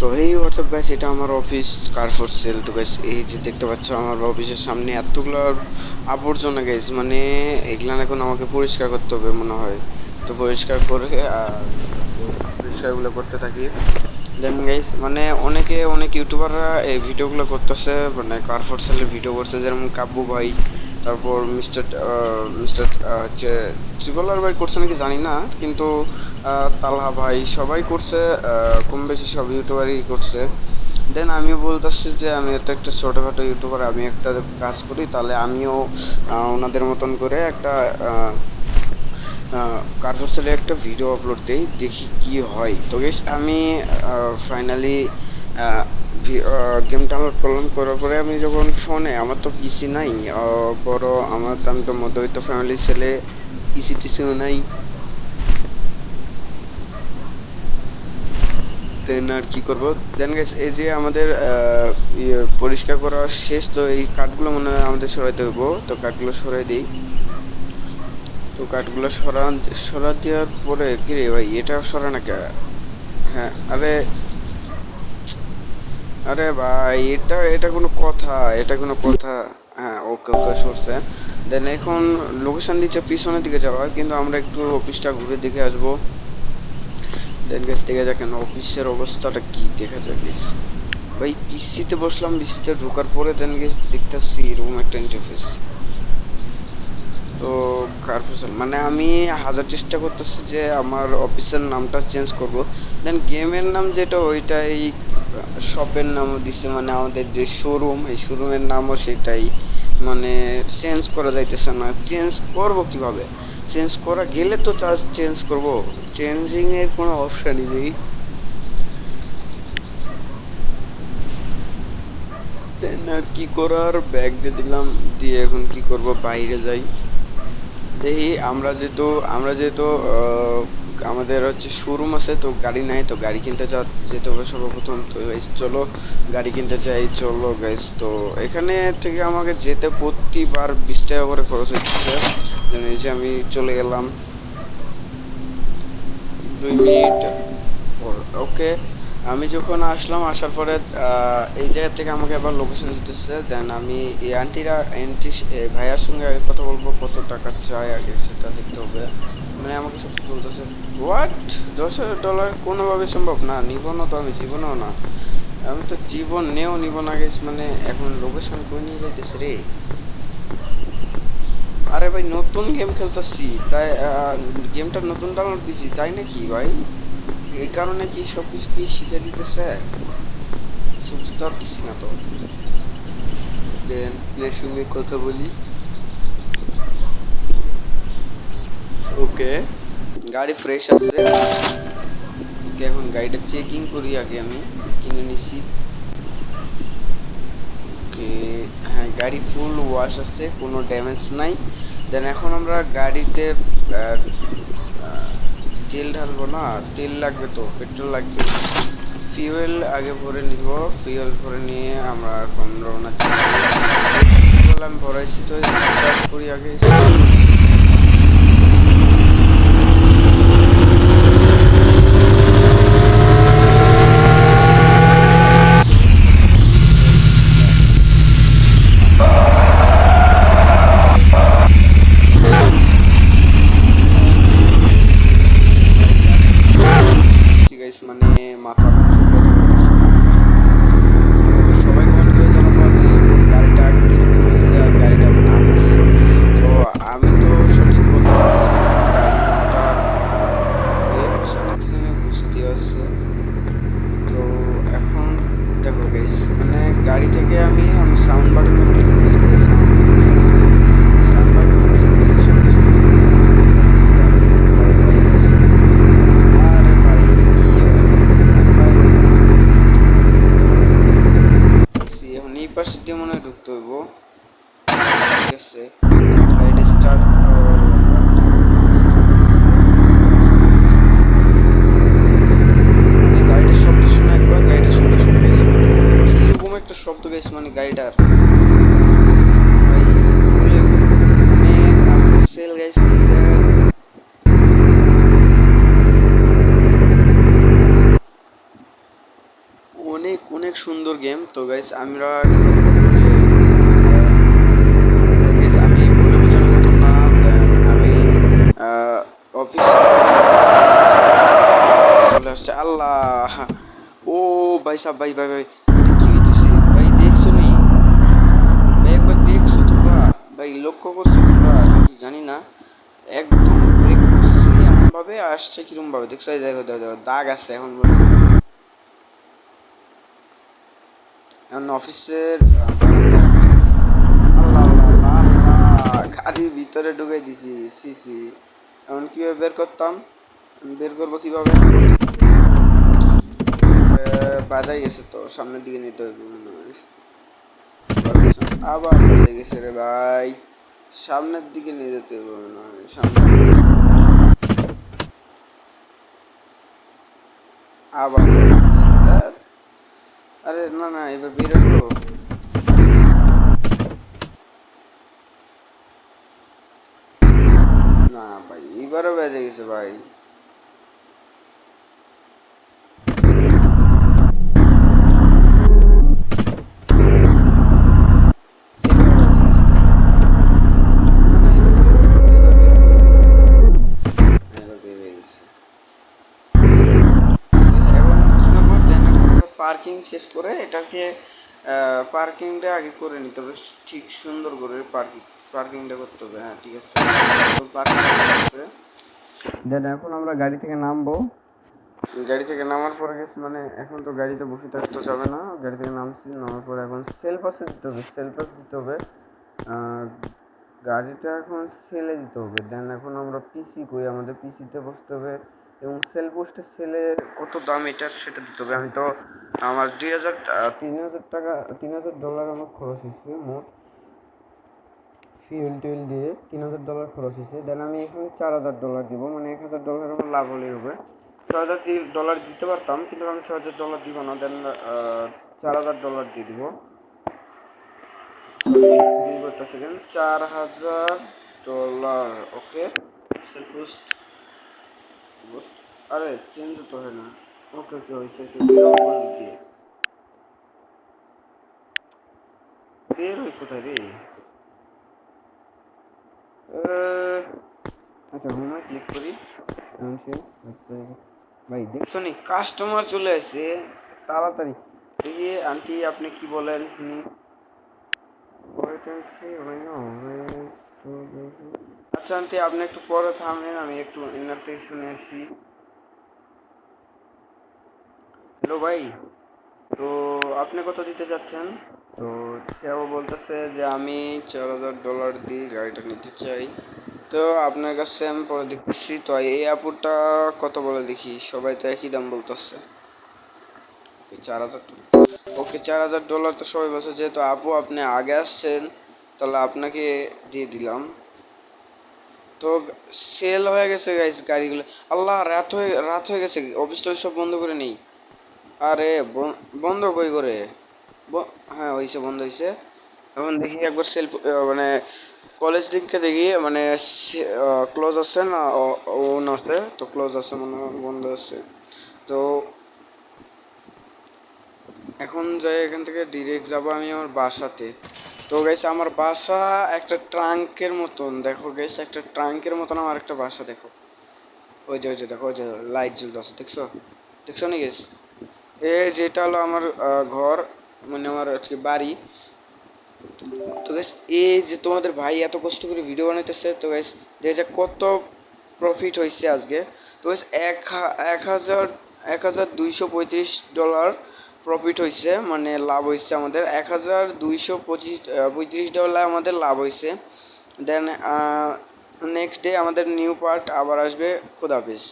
So hey WhatsApp guys, এটা আমার office car for sale. তো গাইস এই যে দেখতে পাচ্ছ আমার অফিসের সামনে এতগুলো আবর্জনা গাইস, মানে এগুলা এখন আমাকে পরিষ্কার করতে হবে মনে হয়। তো পরিষ্কার করে পরিষ্কারগুলো করতে থাকি। দেন গাইস মানে অনেক ইউটিউবাররা এই ভিডিওগুলো করতেছে, মানে কার ফর সেলের ভিডিও করছে, যেমন কাব্বু ভাই, তারপর মিস্টার মিস্টার হচ্ছে ত্রিপলার ভাই করছে নাকি জানি না, কিন্তু তালহা ভাই সবাই করছে, কম বেশি সব ইউটিউবারই করছে। দেন আমিও বলতেছি যে আমি তো একটা ছোটোখাটো ইউটিউবার, আমি একটা কাজ করি, তাহলে আমিও ওনাদের মতন করে একটা কার্ভোসেলে একটা ভিডিও আপলোড দিই, দেখি কি হয়। তো গেস আমি ফাইনালি গেম ডাউনলোড করলাম, করার পরে আমি যখন ফোনে, আমার তো পিসি নাই বড়, আমি তো মধ্যবিত্ত ফ্যামিলির ছেলে, পিসি টিসিও নাই। দেন আর কি করবো, দেন গেস এই যে আমাদের পরিষ্কার করা শেষ। তো এই কাঠগুলো মনে হয় আমাদের সরাইতে হইব, তো কাঠগুলো সরাই দিই। তো কাঠগুলো সরা দেওয়ার পরে কি রে ভাই, এটা সরা না কে? হ্যাঁ, আরে আরে ভাই, এটা এটা কোনো কথা? এটা কোনো কথা? হ্যাঁ, ওকে ওকে, সরছে। দেন এখন লোকেশন দিচ্ছে পিছনের দিকে যাওয়া, কিন্তু আমরা একটু অফিসটা ঘুরে দেখে আসবো। দেন গেছ দেখে দেখেন অফিসের অবস্থাটা কি, দেখা যায় গেছ ভাই। পিসিতে বসলাম, পিসিতে ঢোকার পরে দেন গেছ দেখতেছি এরকম একটা ইন্টারফেস। তো কার্পোসাল মানে আমি হাজার চেষ্টা করতেছি যে আমার অফিসের নামটা চেঞ্জ করব। দেন গেমের নাম যেটা, ওইটাই শপের নামও দিচ্ছে, মানে আমাদের যে শোরুম, এই শোরুমের নামও সেটাই, মানে চেঞ্জ করা যাইতেছে না। চেঞ্জ করব কিভাবে? চেঞ্জ করা গেলে তো চার্জ চেঞ্জ করব, চেঞ্জিং এর কোনো অপশানই নেই। দেন আর কি করার, ব্যাগ দিয়ে দিলাম, দিয়ে এখন কি করব, বাইরে যাই। দেখি আমরা যেহেতু আমাদের হচ্ছে শোরুম আছে, তো গাড়ি নাই, তো গাড়ি কিনতে যেতে হবে সর্বপ্রথম। তো গাইস চলো গাড়ি কিনতে চাই, চলো গাইস। তো এখানে থেকে আমাকে যেতে প্রতিবার 20 টাকা করে খরচ হচ্ছে। এই যে আমি চলে গেলাম 2 মিনিট পর। ওকে, আমি যখন আসলাম, আসার পরে এই জায়গা থেকে আমাকে আবার লোকেশন দিতেছে। দেন আমি এই ভাইয়ার সঙ্গে আগে কথা বলবো, কত টাকা চাই আগে সেটা দেখতে হবে। মানে আমাকে সব বলতেছে, হোয়াট, $10,000 কোনোভাবে সম্ভব না, নিব না তো, আমি জীবনেও না, আমি তো জীবনেও নিব না গেছ। মানে এখন লোকেশন কই নিয়ে যাইতেছে রে? আরে ভাই, নতুন গেম খেলতেছি, তাই গেমটা নতুন ডাউনলোড দিছি, তাই নাকি ভাই? এই কারণে কি সব কিছু কি শিখে দিতেছে? কিছু বুঝতে পারতেছি না তো। দেন প্লের সঙ্গে কথা বলি। ওকে, গাড়ি ফ্রেশ আছে। ওকে, এখন গাড়িটা চেকিং করি আগে, আমি কিনে নিছি। ওকে, হ্যাঁ গাড়ি ফুল ওয়াশ আছে, কোনো ড্যামেজ নাই। দেন এখন আমরা গাড়িতে তেল ঢালবো না, তেল লাগবে তো, পেট্রোল লাগবে। ফিউয়েল আগে ভরে নিব, ফিউয়েল ভরে নিয়ে আমরা এখন রওনা দিচ্ছি। আমি ভরাইছি, তো স্টার্ট করি আগে। ঠিক আছে, মানে মাথা প্রচুর ব্যথা করতেছে। তো সবাই কমেন্ট করে জানাবো যে গাড়িটা কিরকম হয়েছে আর গাড়িটার নাম কি। তো আমি তো সঠিক বলতে পারছি না, গাড়ির নামটা বুঝতে পারছে। তো এখন দেখো গাইস, মানে গাড়ি থেকে আমি সাউন্ড বাটনে ক্লিক করছি, সাউন্ড বাটনে আছে, সাউন্ড বাটনে ক্লিক করছি, সঙ্গে সঙ্গে আরে ভাই এটা কি হয়? আরে ভাই, এখন এই পাশ দিয়ে মনে হয় ঢুকতে হইব। ঠিক আছে, গাড়িটা স্টার্ট, মানে গাড়িটার শব্দ শুনে একবার, গাড়িটার শব্দ শুনে গেছে, মানে কিরকম একটা শব্দ গেছে, মানে গাড়িটার ভাই বলে, মানে কাপড় সেল গাইছে এটা। অনেক অনেক সুন্দর গেম। তো গাইস আমরা আমি বলে বোঝানোর মতো না। আমি অফিস চলে আসছে। আল্লাহ, ও ভাই সাহ, ভাই ভাই ভাই, এটা কি হইতেছে ভাই? দেখছো নি ভাই? একবার দেখছো তোমরা ভাই? লক্ষ্য করছো তোমরা নাকি জানি না, একদম ব্রেক করছে এমন ভাবে, আসছে কিরম ভাবে দেখছো? এই দেখো দেখো দেখো, দাগ আছে এখন। এখন অফিসের আল্লাহ আল্লাহ আল্লাহ আল্লাহ, গাড়ির ভিতরে ঢুকাই দিছি। সি সি, এখন কিভাবে বের করতাম? বের করবো কিভাবে? বাজাই গেছে তো, সামনের দিকে নিতে হবে মনে হয়। আবার বাজাই গেছে রে ভাই, সামনের দিকে নিয়ে যেতে হবে মনে হয়। সামনে আবার বাজাই গেছে। আরে না না, এবার বেরোলো না ভাই, এবারও বেজে গেছে ভাই। এবার বেজে গেছে, না না, এবার বের হইলো, এবার বের হইলো, এবার বের হয়ে গেছে। ঠিক আছে, এখন কি করবো? দেন পার্কিং শেষ করে এটাকে পার্কিংটা আগে করে নিতে হবে, ঠিক সুন্দর করে পার্কিংটা করতে হবে। হ্যাঁ ঠিক আছে, তো পার্কিং আছে। দেন এখন আমরা গাড়ি থেকে নামবো। গাড়ি থেকে নামার পরে গেছি, মানে এখন তো গাড়িতে বসে থাকতে যাবে না। গাড়ি থেকে নামছি, নামার পরে এখন সেল পাসে দিতে হবে, সেল পাস দিতে হবে। আহ, গাড়িটা এখন সেলে দিতে হবে। দেন এখন আমরা পিসি কই, আমাদের পিসিতে বসতে হবে এবং সেল পোস্টে সেলের কত দাম এটার সেটা দিতে হবে। আমি তো আমার 2000 3000 টাকা, $3000 আমার খরচ হয়েছে মোট, ফিউল টিউল দিয়ে $3000 খরচ হয়েছে। দেন আমি এখানে $4000 দিব, মানে $1000 আমার লাভ হলেই হবে। $6000 দিতে পারতাম, কিন্তু আমি $6000 দিব না। দেন $4000 দিয়ে দিব। দিব একটা সেকেন্ড, $4000। ওকে, পোস্ট পোস্ট, আরে চেঞ্জ তো হয় না। ওকে ওকে, হয়েছে দিয়ে বের হই কোথায় রে? আচ্ছা, হোমে ক্লিক করি। ভাই দেখছো নি, কাস্টমার চলে আসে তাড়াতাড়ি। দেখি আন্টি আপনি কি বলেন শুনি। আচ্ছা আন্টি, আপনি একটু পরে থামেন, আমি একটু এনার থেকে শুনে আসি। হ্যালো ভাই, তো আপনি কত দিতে চাচ্ছেন? তো সেও বলতেছে যে আমি $4000 দিয়ে গাড়িটা নিতে চাই। তো আপনার কাছে আমি পরে দেখছি। তো এই আপুটা কত বলে দেখি, সবাই তো একই দাম বলতেছে। ওকে 4000, ওকে $4000 তো সবাই বলছে। যেহেতু আপু আপনি আগে আসছেন, তাহলে আপনাকে দিয়ে দিলাম। তো সেল হয়ে গেছে গাইস গাড়িগুলো। আল্লাহ, রাত হয়ে গেছে, অফিসটা সব বন্ধ করে নেই। আরে বন্ধ কই করে? হ্যাঁ হয়েছে, বন্ধ হয়েছে। এখন দেখি একবার সেল, মানে কলেজ লিঙ্কে দেখি, মানে ক্লোজ আছে না অন আছে? তো ক্লোজ আছে মনে হয়, বন্ধ আছে। তো এখন যাই, এখান থেকে ডিরেক্ট যাব আমি আমার বাসাতে। তো গেছে আমার বাসা একটা ট্রাঙ্কের মতন, দেখো গেছে একটা ট্রাঙ্কের মতন আমার একটা বাসা, দেখো ওই যে দেখো, ওই যে লাইট জ্বলতেছে, দেখছো? দেখছো নি গেছ? এই যেটা হলো আমার ঘর, মানে আমার আজকে বাড়ি। তো গাইস, এই যে তোমাদের ভাই এত কষ্ট করে ভিডিও বানাইতেছে, তো গাইস দেখা যাক কত প্রফিট হয়েছে আজকে। তো গাইস 1235 ডলার প্রফিট হয়েছে, মানে লাভ হয়েছে আমাদের। 1235 $35 আমাদের লাভ হয়েছে। দেন নেক্সট ডে আমাদের নিউ পার্ট আবার আসবে। খোদাহাফেজ।